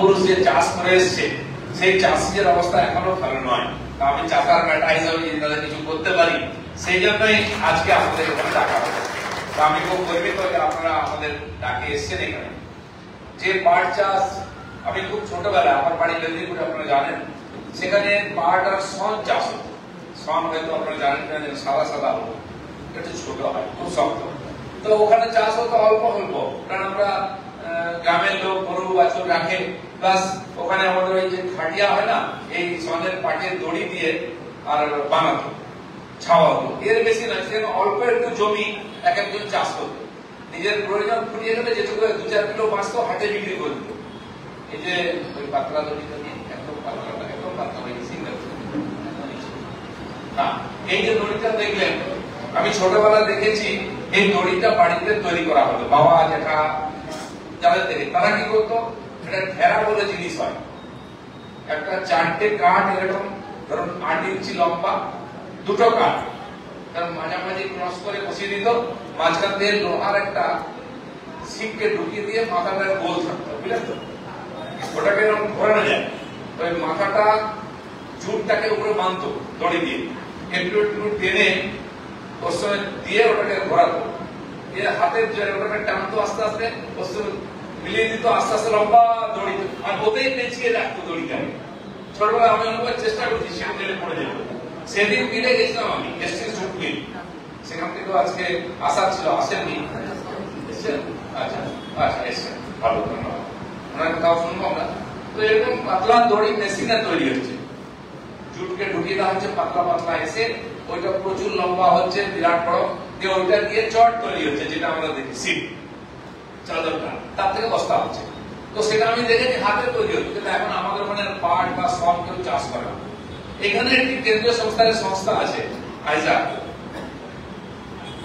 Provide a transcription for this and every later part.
পূর্বপুরুষ যে চাষ করে এসছে সেই চাষিদের অবস্থা এখনো ভালো নয়। আমি চাষার বেটা হিসাবে যদি তাদের কিছু করতে পারি, সেই জন্যই আজকে আপনাদের এখানে ডাকা হবে। আমি খুব গর্বিত যে আপনারা আমাদের ডাকে এসছেন এখানে। যে পাট চাষ, আমি খুব ছোটবেলা আমার বাড়ি মেদিনীপুরে আপনারা জানেন, সেখানে পাট আর শন চাষ হতো। শন হয়তো আপনারা জানেন সাদা সাদা হতো, একটু ছোট হয়, খুব শক্ত। তো ওখানে চাষ হতো অল্প অল্প, কারণ আমরা গ্রামের লোক গরু বাছুর রাখে, প্লাস ওখানে আমাদের ওই যে খাটিয়া হয় না, এই সনের পাটের দড়ি দিয়ে আর বানাতো, ছাওয়া হতো। এর বেশি নয়, সেখানে অল্প একটু জমি এক একজন চাষ করতো। নিজের প্রয়োজন ফুরিয়ে গেলে যেটুকু 2-4 কিলো বাঁচতো হাটে বিক্রি করে দিত। এই যে ওই পাতলা দড়িটা নিয়ে একদম পাতলা হয়ে গেছে। এই যে দড়িটা দেখলেন, আমি ছোটবেলা দেখেছি এই দড়িটা বাড়িতে তৈরি করা হতো। বাবা জেঠা যাদের থেকে, তারা কি করতো, এটা ঘেরা বলে জিনিস হয়, একটা 4টে কাঠ এরকম ধরুন 8 ইঞ্চি লম্বা, 2টো কাঠ তার মাঝামাঝি ক্রস করে বসিয়ে দিত, মাঝখান দিয়ে লোহার একটা শিককে ঢুকিয়ে দিয়ে মাথাটা গোল থাকতো, বুঝলেন তো? ওটাকে এরকম ঘোরানো যায়, ওই মাথাটা জুটটাকে উপরে বাঁধতো দড়ি দিয়ে, একটু একটু টেনে ওর সঙ্গে দিয়ে ওটাকে ঘোরাতো, এর হাতের জোরে ওটাকে টানতো আস্তে আস্তে, ওর সঙ্গে মিলিয়ে দিত আস্তে আস্তে লম্বা দড়ি, আর ওতেই পেঁচিয়ে রাখতো দড়িটাকে। ছোটবেলা আমি অনেকবার চেষ্টা করছি, সেখান থেকে পড়ে যেত। সেদিন মিলে গেছিলাম আমি এসটির জুট মিল, সেখান থেকেও আজকে আসার ছিল, আসেননি? আচ্ছা আচ্ছা, এসছেন, ভালো, ধন্যবাদ। ওনার কথাও শুনবো আমরা। তো এরকম পাতলা দড়ি মেশিনে তৈরি হচ্ছে, জুটকে ঢুকিয়ে দেওয়া হচ্ছে পাতলা পাতলা, এসে ওইটা প্রচুর লম্বা হচ্ছে, বিরাট বড়, দিয়ে ওইটা দিয়ে চট তৈরি হচ্ছে, যেটা আমরা দেখি সিট চাদরটা, তার থেকে বস্তা হচ্ছে। তো সেটা আমি দেখেছি হাতে তৈরি হচ্ছে, কিন্তু এখন আমাদের ওখানে পাট বা সব কেউ চাষ করে না। এখানে একটি কেন্দ্রীয় সংস্থা আছে আইজা,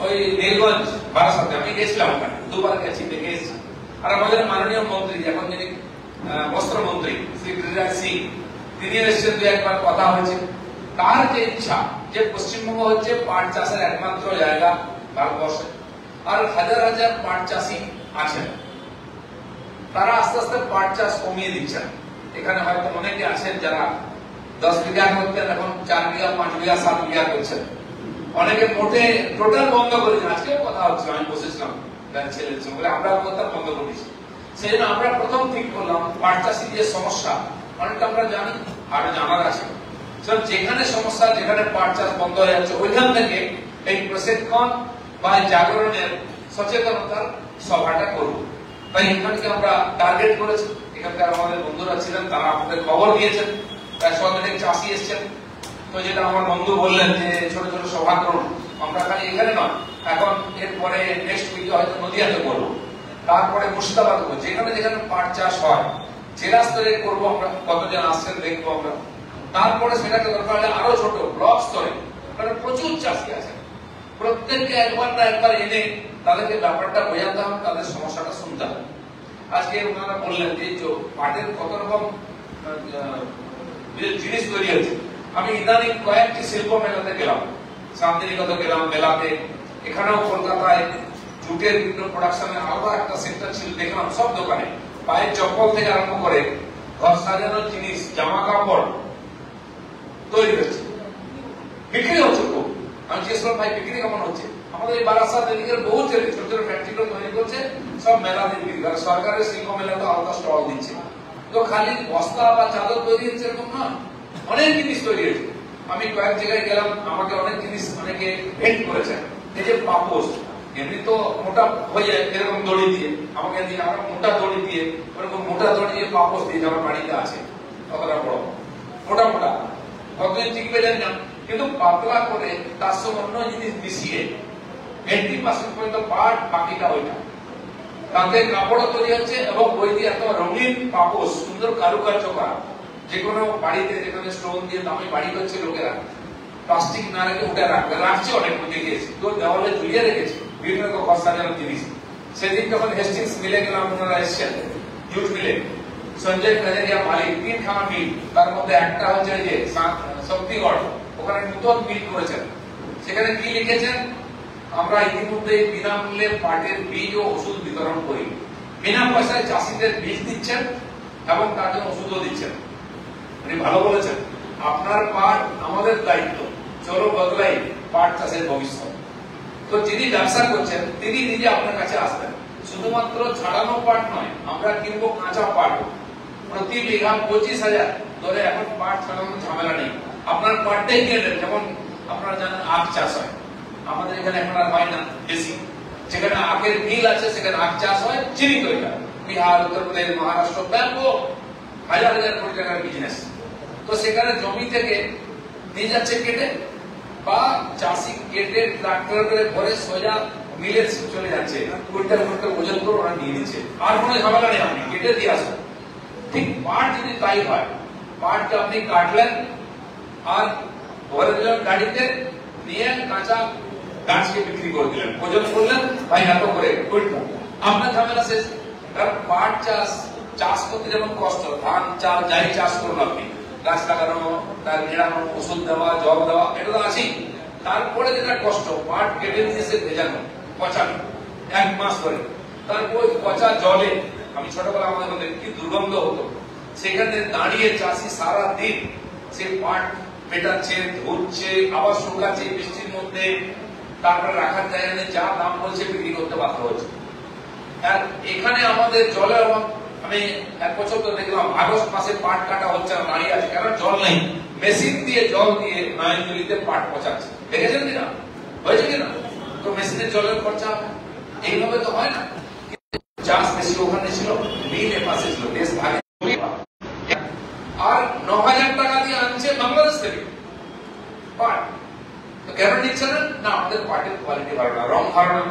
ওই নীলগঞ্জ বারাসাতে, আমি গেছিলাম ওখানে, 2বার গেছি, দেখে এসেছি। আর আমাদের মাননীয় মন্ত্রী, এখন যিনি বস্ত্রমন্ত্রী শ্রী গিরিরাজ সিং, তিনি এসেছেন, 2-1বার কথা হয়েছে। তার যে ইচ্ছা যে পশ্চিমবঙ্গ হচ্ছে পাট চাষের একমাত্র জায়গা ভারতবর্ষে, আর হাজার হাজার পাট চাষী আছেন, তারা আস্তে আস্তে পাট চাষ কমিয়ে দিচ্ছেন। এখানে হয়তো অনেকে আছেন যারা 10 বিঘা করতেন, এখন 4 বিঘা, 5 বিঘা, 7 বিঘা করছেন। অনেকে মোটে টোটাল বন্ধ করেছেন। আজকেও কথা হচ্ছে, আমি বসেছিলাম ছেলের সঙ্গে, আমরা কথা বন্ধ করেছি। সেই জন্য আমরা প্রথম ঠিক করলাম পাট চাষী যে সমস্যা, অনেকটা আমরা জানি, আরো জানার আছে, যেখানে সমস্যা, যেখানে পাট চাষ বন্ধ হয়ে যাচ্ছে, ওইখান থেকে এই প্রশিক্ষণ বা জাগরণের সচেতনতার সভাটা করব। তাই এখানকে আমরা টার্গেট করেছি। এখানকার আমাদের বন্ধুরা ছিলেন, তারা আমাদের খবর দিয়েছেন, প্রায় 100 চাষী এসছেন। তো যেটা আমার বন্ধু বললেন যে ছোট ছোট সভা করুন, আমরা খালি এখানে নয়, এখন এরপরে নেক্সট উইকে হয়তো নদিয়াতে করবো, তারপরে মুর্শিদাবাদ করবো, যেখানে যেখানে পাট চাষ হয় জেলা স্তরে করবো আমরা, কতজন আসছেন দেখবো আমরা। তারপরে সেটাকে দরকার হলে আরো ছোট ব্লক স্তরে, কারণ প্রচুর চাষী আছে, প্রত্যেককে একবার না একবার এনে তাদেরকে ব্যাপারটা বোঝাতে হবে, তাদের সমস্যাটা শুনতে হবে। আজকে ওনারা বললেন যে পাটের কত রকম জিনিস তৈরি হচ্ছে। আমি ইদানিং কয়েকটি শিল্প মেলাতে গেলাম, শান্তিনিকেতন গেলাম মেলাতে, এখানেও কলকাতায় জুটের বিভিন্ন প্রোডাকশনের আলাদা একটা সেক্টর ছিল, দেখলাম সব দোকানে পায়ের চপ্পল থেকে আরম্ভ করে ঘর সাজানোর জিনিস, জামা কাপড় তৈরি হচ্ছে, বিক্রি হচ্ছে খুব। আমি জিজ্ঞেস করলাম ভাই বিক্রি কেমন হচ্ছে? আমাদের এই বারাসাত এদিকের বহু ছেলে ছোট ছোট ফ্যাক্টরিগুলো তৈরি করছে, সব মেলাতে বিক্রি করে। সরকারের শিল্প মেলা তো আলাদা স্টল দিচ্ছে। তো খালি বস্তা বা চাদর তৈরি হচ্ছে এরকম না, অনেক জিনিস তৈরি হয়েছে। আমি কয়েক জায়গায় গেলাম, আমাকে অনেক জিনিস অনেকে হেল্প করেছেন। এই যে পাপোশ, এমনি তো মোটা হয়ে যায় এরকম দড়ি দিয়ে, আমাকে দিয়ে আমরা মোটা দড়ি দিয়ে, ওরকম মোটা দড়ি দিয়ে পাপোশ দিয়ে, আমার বাড়িতে আছে কতটা বড়, মোটা মোটা, কতদিন টিকবে জানি না, কিন্তু পাতলা করে তার সঙ্গে অন্য জিনিস মিশিয়ে 80% পর্যন্ত পাট, বাকিটা ওইটা। তাতে কাপড়ও তৈরি হচ্ছে এবং ওই দিয়ে এত রঙিন পাপোশ, সুন্দর কারুকার্য করা। যে কোনো বাড়িতে যেখানে স্টোন দিয়ে দামি বাড়ি করছে লোকেরা, প্লাস্টিক না রেখে উঠে রাখবে, রাখছে অনেক মধ্যে গিয়েছে, তো দেওয়ালে ঝুলিয়ে রেখেছে বিভিন্ন রকম ঘর সাজানোর জিনিস। সেদিন যখন হেস্টিংস মিলে গেলাম, ওনারা এসছেন জুট মিলে, সঞ্জয় কাজারিয়া মালিক, 3খানা মিল, তার মধ্যে একটা হচ্ছে যে শক্তিগড়, ওখানে নতুন মিল করেছেন। সেখানে কি লিখেছেন, আমরা ইতিমধ্যে বিনামূল্যে পাটের বীজ ও ওষুধ বিতরণ করি, বিনা পয়সায় চাষীদের বীজ দিচ্ছেন এবং তার জন্য ওষুধও দিচ্ছেন। উনি ভালো বলেছেন, আপনার পাট আমাদের দায়িত্ব, চলো বদলাই পাট চাষের ভবিষ্যৎ। তো যিনি ব্যবসা করছেন তিনি নিজে আপনার কাছে আসবেন, শুধুমাত্র ছাড়ানো পাট নয়, আমরা কিনবো কাঁচা পাট। প্রতি বিঘা 25,000 ধরে এখন পাট ছাড়ানোর ঝামেলা নেই, আপনার পাটটাই কিনে নেন। যেমন আপনারা জানেন আখ চাষ হয়, আমাদের এখানে এখন আর হয় না বেশি, যেখানে আখের মিল আছে সেখানে আখ চাষ হয়, চিনি তৈরি হয়। বিহার, উত্তরপ্রদেশ, মহারাষ্ট্র, ব্যাপক হাজার হাজার কোটি টাকার বিজনেস। তো সেখানে জমি থেকে নিয়ে যাচ্ছে কেটে, বা চাষি কেটে ট্রাক্টর করে ভরে সোজা মিলে চলে যাচ্ছে, কুইন্টাল কুইন্টাল ওজন করে ওরা নিয়ে নিচ্ছে, আর কোনো ঝামেলা নেই, আপনি কেটে দিয়ে আসুন। ঠিক পাট যদি তাই হয়, পাটকে আপনি কাটলেন আর ভরে দিলেন গাড়িতে, নিয়ে কাঁচা গাছকে বিক্রি করে দিলেন, ওজন করলেন, ভাই এত করে কুইন্টাল, আপনার ঝামেলা শেষ। কারণ পাট চাষ করতে যেমন কষ্ট, ধান চাল যাই চাষ করুন আপনি, গাছ লাগানো, তার নিড়ানো, ওষুধ দেওয়া, জল দেওয়া, এটা তো আছেই। তারপরে যেটা কষ্ট, পাট কেটে নিয়ে এসে ভেজানো, পচানো 1 মাস ধরে, তারপর পচা জলে, আমি ছোটবেলা আমাদের মধ্যে কি দুর্গন্ধ হতো, সেখানে দাঁড়িয়ে চাষি সারা দিন সে পাট মেটাচ্ছে, ধুচ্ছে, আবার শুকাচ্ছে বৃষ্টির মধ্যে, তারপরে রাখার জায়গা নেই, যা দাম বলছে বিক্রি করতে বাধ্য হচ্ছে। আর এখানে আমাদের জলের অভাব। আমি 1 বছর তো দেখলাম আগস্ট মাসে পাট কাটা হচ্ছে না, দাঁড়িয়ে আছে, কারণ জল নেই। মেশিন দিয়ে জল দিয়ে নয়নজলিতে পাট পচাচ্ছে, দেখেছেন কিনা, হয়েছে কিনা? তো মেশিনের জলের খরচা হবে, এইভাবে তো হয় না। চাষ বেশি ওখানে ছিল, মিল এর পাশে ছিল, দেশ ভাগে। আর 9,000 টাকা দিয়ে আনছে বাংলাদেশ থেকে পাট, তো কেন নিচ্ছে না? না, আমাদের পাটের কোয়ালিটি ভালো না, রং ভালো না,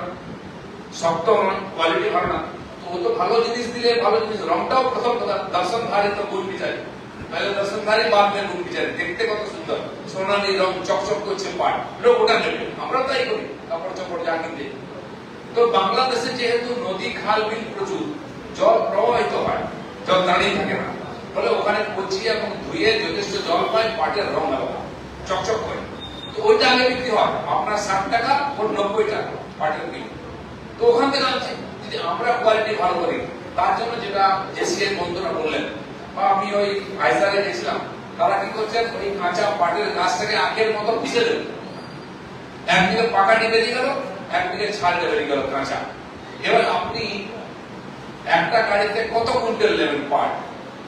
শক্ত নয়, কোয়ালিটি ভালো না। তো ও তো ভালো জিনিস দিলে ভালো জিনিস, রংটাও প্রথম কথা, দর্শনধারী তো গুণ বিচারি, তাহলে দর্শনধারী বাদ দিয়ে গুণ বিচারি, দেখতে কত সুন্দর সোনালি রং, চকচক করছে পাট, লোক ওটা নেবে, আমরা তাই করি, কাপড় চোপড় যা কিনতে। তো বাংলাদেশে যেহেতু নদী, খাল, বিল প্রচুর, জল প্রবাহিত হয়, জল দাঁড়িয়ে থাকে না, ফলে ওখানে পচিয়ে এবং ধুয়ে যথেষ্ট জল পায়, পাটের রং আলাদা, চকচক করে। তো ওইটা আগে বিক্রি হয় আপনার 60 টাকা, ওর 90 টাকা পাটের কিলো। তো ওখান থেকে আনছে। যদি আমরা কোয়ালিটি ভালো করি, তার জন্য যেটা এসিআই বন্ধুরা বললেন, বা আমি ওই আইসারে গেছিলাম, তারা কি করছেন, ওই কাঁচা পাটের গাছটাকে আখের মতো পিষে দেবে, একদিকে পাকাটি বেরিয়ে গেল, একদিকে ছালটা বেরিয়ে গেল কাঁচা। এবার আপনি একটা গাড়িতে কত কুইন্টাল নেবেন পাট,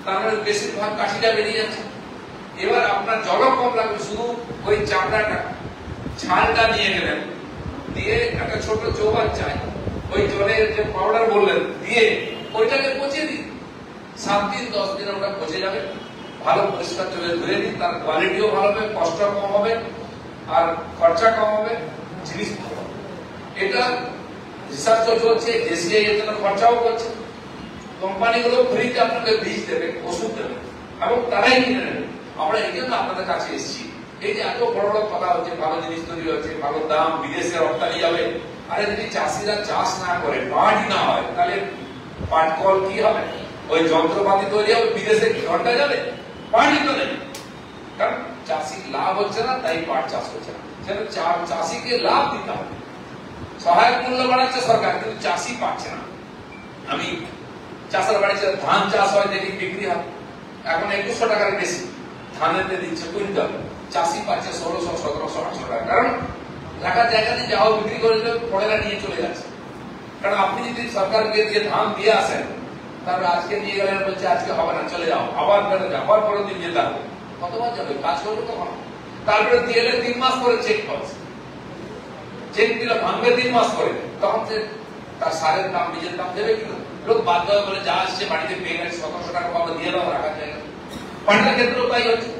তার মানে বেশিরভাগ কাঠিটা বেরিয়ে যাচ্ছে। এবার আপনার জলও কম লাগবে, শুধু ওই চামড়াটা, ছালটা নিয়ে গেলেন, দিয়ে একটা ছোট চৌবান চাই, ওই জলের যে পাউডার বললেন দিয়ে ওইটাকে পচিয়ে দিন, 7 দিন 10 দিন ওটা পচে যাবে, ভালো পরিষ্কার জলে ধুয়ে দিন, তার কোয়ালিটিও ভালো হবে, কষ্ট কম হবে, আর খরচা কম হবে, জিনিস ভালো হবে। এটা রিসার্চও চলছে, এসিআই এর জন্য খরচাও করছে, কোম্পানিগুলো ফ্রিতে আপনাকে বীজ দেবে, ওষুধ দেবে, এবং তারাই কিনে নেবে। আমরা এই জন্য আপনাদের কাছে এসেছি, এই যে এত বড় বড় কথা হচ্ছে, ভালো জিনিস তৈরি হচ্ছে, ভালো দাম, বিদেশে রপ্তানি যাবে। আরে যদি চাষিরা চাষ না করে, পাটই না হয়, তাহলে পাট কল কি হবে, ওই যন্ত্রপাতি তৈরি হবে, বিদেশে কি ঘন্টা যাবে, পাটই তো নেই। কারণ চাষির লাভ হচ্ছে না, তাই পাট চাষ হচ্ছে না। চাষিকে লাভ দিতে হবে, সহায়ক মূল্য বাড়াচ্ছে সরকার, কিন্তু চাষি পাচ্ছে না। আমি চাষের বাড়িতে ধান চাষ হয় দেখি, বিক্রি হয় এখন 2100 টাকার বেশি ধানেতে দিচ্ছে কুইন্টাল, চাষি পাচ্ছে 1600, 1700, 1800 টাকা। কারণ রাখার জায়গা দিয়ে যাও বিক্রি করে দিলে পড়েরা নিয়ে চলে যাচ্ছে। কারণ আপনি যদি সরকারকে দিয়ে ধান দিয়ে আসেন, তারপরে আজকে নিয়ে গেলেন, বলছে আজকে হবে না, চলে যাও, আবার ফেরত যাও, আবার পরের দিন যেতে হবে, কতবার যাবে, কাজ করবে তখন। তারপরে দিয়ে এলে 3 মাস পরে চেক পাচ্ছে, চেক দিলে ভাঙবে 3 মাস পরে, তখন সে তার সারের দাম, বীজের দাম দেবে কিনা? লোক বাধ্য হয়ে বলে, যা আসছে বাড়িতে পেয়ে গেছে, 1700 টাকা পাবো, দিয়ে দাও, রাখার জায়গা। পাটের ক্ষেত্রেও তাই হচ্ছে।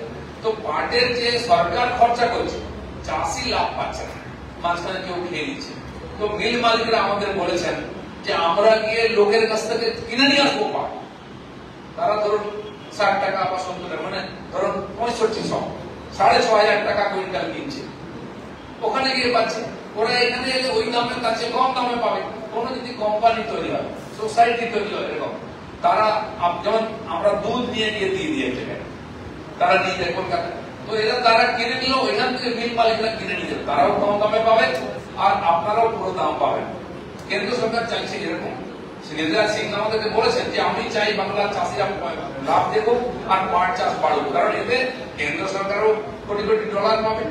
তো পাটের যে সরকার খরচা করছে, চাষি লাভ পাচ্ছে না, মাঝখানে কেউ খেয়ে নিচ্ছে। তো মিল মালিকরা আমাদের বলেছেন যে আমরা গিয়ে লোকের কাছ থেকে কিনে নিয়ে আসবো পাট। তারা ধরুন 60 টাকা বা 70 টাকা, মানে ধরুন 6500, 6500 টাকা কুইন্টাল কিনছে, ওখানে গিয়ে পাচ্ছে। ওরা এখানে এলে ওই দামের কাছে কম দামে পাবে। কোনো যদি কোম্পানি তৈরি হয়, সোসাইটি তৈরি হয়, এরকম তারা, যেমন আমরা দুধ নিয়ে গিয়ে দিয়ে দিয়েছে, তারা নিয়ে যায় কলকাতা, তো এরা তারা কিনে নিল, ওইখান থেকে মিল মালিকরা কিনে নিয়ে যাবে, তারাও কম দামে পাবে, আর আপনারাও পুরো দাম পাবেন। কেন্দ্র সরকার চাইছে এরকম, নীতিরাজ সিং আমাদেরকে বলেছেন যে আমি চাই বাংলার চাষিরা লাভ দেখুক আর পাট চাষ বাড়ুক, কারণ এতে কেন্দ্র সরকারও কোটি কোটি ডলার পাবে,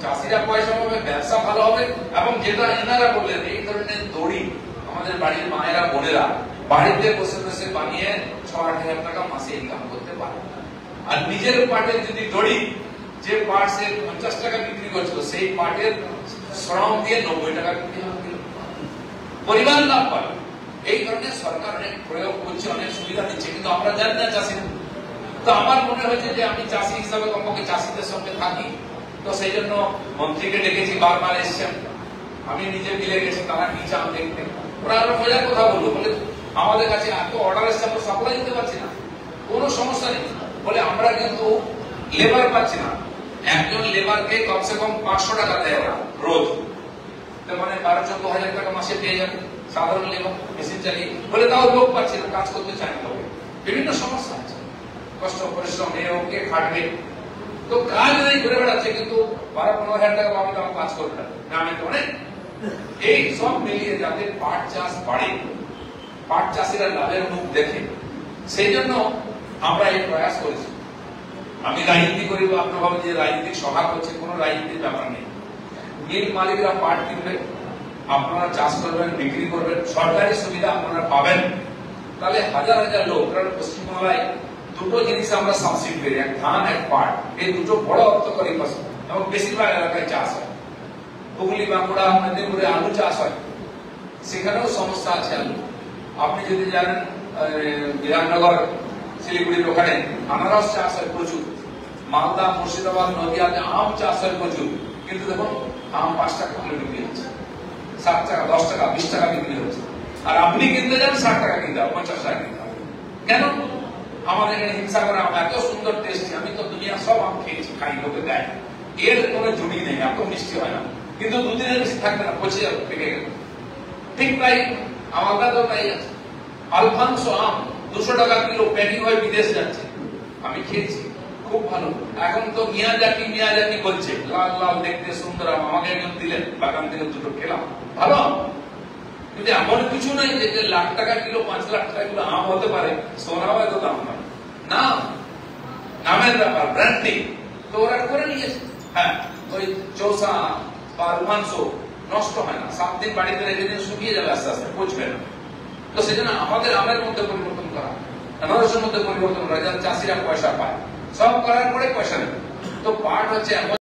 চাষিরা পয়সা পাবে, ব্যবসা ভালো হবে। এবং যেটা এনারা বললেন, এই ধরনের দড়ি আমাদের বাড়ির মায়েরা বোনেরা বাড়িতে বসে বসে বানিয়ে ৬-৮ হাজার টাকা মাসে ইনকাম করতে পারে। আর নিজের পাটের যদি দড়ি, যে পাট সে 50 টাকা বিক্রি করছিল, সেই পাটের শ্রম দিয়ে 90 টাকা বিক্রি হবে, পরিবার লাভ পাবে। এই ধরনের সরকার অনেক প্রয়োগ করছে, অনেক সুবিধা দিচ্ছে, কিন্তু আমরা জানি না চাষিরা। তো আমার মনে হয়েছে যে আমি চাষি হিসাবে কমপক্ষে চাষিদের সঙ্গে থাকি, তো সেই জন্য মন্ত্রীকে ডেকেছি, বারবার এসছেন, আমি নিজে মিলে গেছি, তারা কি চান দেখতে। ওরা আরো মজার কথা বললো, বলে আমাদের কাছে এত অর্ডার এসছে আমরা সাপ্লাই দিতে পারছি না। কোনো সমস্যা নেই, বলে আমরা কিন্তু লেবার পাচ্ছি না, একজন লেবারকে কমসে কম 500 টাকা দেয় ওরা রোজ, তার মানে 12-14 হাজার টাকা মাসে পেয়ে যাবে সাধারণ লেবার মেশিন চালিয়ে। বলে তাও লোক পাচ্ছে না, কাজ করতে চায় না, বিভিন্ন সমস্যা আছে, কষ্ট পরিশ্রম ওকে খাটবে, তো কাজ নেই, ঘুরে বেড়াচ্ছে, কিন্তু 12-15 হাজার টাকা পাবে, তো কাজ করবে না, গ্রামে তো অনেক। এই সব মিলিয়ে যাতে পাট চাষ বাড়ে, পাট চাষিরা লাভের মুখ দেখে, সেই জন্য আমরা এই প্রয়াস করেছি। আমি রাজনীতি করি, আপনার ভাবেন যে রাজনীতিক সভা করছে, কোনো রাজনীতির ব্যাপার নেই। মিল মালিকরা পাট কিনবে, আপনারা চাষ করবেন, বিক্রি করবেন, সরকারি সুবিধা আপনারা পাবেন, তাহলে হাজার হাজার লোক, কারণ পশ্চিমবাংলায় দুটো জিনিস আমরা সাবসিডি করি, এক ধান এক পাট, এই দুটো বড় অর্থকরী ফসল এবং বেশিরভাগ এলাকায় চাষ হয়। হুগলি, বাঁকুড়া, মেদিনীপুরে আলু চাষ হয়, সেখানেও সমস্যা আছে আলু। আপনি যদি জানেন বিধাননগর, শিলিগুড়ির ওখানে আনারস চাষ হয় প্রচুর, মালদা, মুর্শিদাবাদ, নদিয়াতে আম চাষ হয় প্রচুর, কিন্তু দেখুন আম 5 টাকা কিলো বিক্রি হচ্ছে, 7 টাকা, 10 টাকা, 20 টাকা বিক্রি হচ্ছে। আর আপনি কিনতে যান 60 টাকা কিনতে হবে, 50 টাকা কিনতে হবে। কেন? আমাদের এখানে হিংসা করে, আম এত সুন্দর টেস্টি, আমি তো দুনিয়া সব আম খেয়েছি, খাই, লোকে দেয়, এর কোনো জুড়ি নেই, এত মিষ্টি হয় না, কিন্তু দুদিনের বেশি থাকবে না, পচে যাবে, পেকে গেল। ঠিক তাই আমাদের তো তাই আছে। আলফানসো আম 200 টাকা কিলো প্যাকিং হয়ে বিদেশ যাচ্ছে, আমি খেয়েছি, খুব ভালো। এখন তো মিয়াজাকি মিয়াজাকি বলছে, লাল লাল দেখতে সুন্দর আম, আমাকে একজন দিলেন, বাগান থেকে দুটো খেলাম, ভালো আম। কিন্তু এমন কিছু নাই যে লাখ টাকা কিলো, 5 লাখ টাকা কিলো আম হতে পারে, সোনা হয়তো দাম নয় না, নামের ব্যাপার, ব্র্যান্ডিং। তো ওরা করে নিয়েছে। হ্যাঁ, ওই চৌসা বা আলফানসো নষ্ট হয় না, 7 দিন বাড়িতে রেখে দিন, শুকিয়ে যাবে, আস্তে আস্তে পচবে না। তো সেজন্য আমাদের আমের মধ্যে পরিবর্তন করা, আনারসের মধ্যে পরিবর্তন করা, যাতে চাষিরা পয়সা পায়, সব করার পরে পয়সা নেবে। তো পাট হচ্ছে এমন